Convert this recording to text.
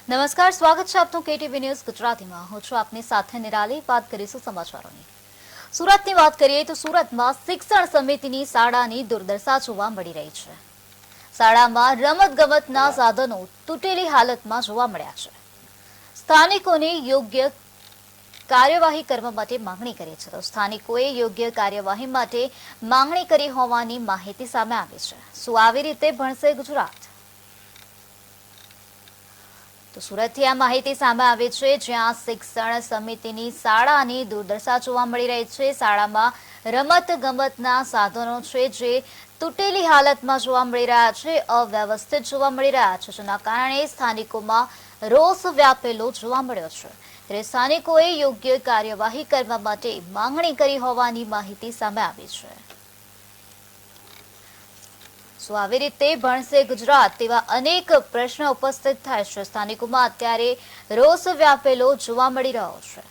નમસ્કાર, સ્વાગત છે આપનું કેટીવી ન્યૂઝ ગુજરાતીમાં। હું છું આપની સાથે નિરાલી। વાત કરીશું સમાચારોની। સુરતની વાત કરીએ તો સુરતમાં શિક્ષણ સમિતિની શાળાની દુર્દશા જોવા મળી રહી છે। શાળામાં રમતગમતના સાધનો તૂટેલી હાલતમાં જોવા મળ્યા છે। સ્થાનિકોને યોગ્ય કાર્યવાહી કરવા માટે માંગણી કરી છે, તો સ્થાનિકોએ યોગ્ય કાર્યવાહી માટે માંગણી કરી હોવાની માહિતી સામે આવી છે। શું આવી રીતે ભણશે ગુજરાત? તો સુરતથી આ માહિતી સામે આવી છે, જ્યાં શિક્ષણ સમિતિની શાળાની દુર્દશા જોવા મળી રહી છે। શાળામાં રમત ગમતના સાધનો છે જે તૂટેલી હાલતમાં જોવા મળી રહ્યા છે, અવ્યવસ્થિત જોવા મળી રહ્યા છે, જેના કારણે સ્થાનિકોમાં રોષ વ્યાપેલો જોવા મળ્યો છે। ત્યારે સ્થાનિકોએ યોગ્ય કાર્યવાહી કરવા માટે માંગણી કરી હોવાની માહિતી સામે આવી છે। શું આવી રીતે ભણશે ગુજરાત? તેવા અનેક પ્રશ્નો ઉપસ્થિત થાય છે। સ્થાનિકોમાં અત્યારે રોષ વ્યાપેલો જોવા મળી રહ્યો છે।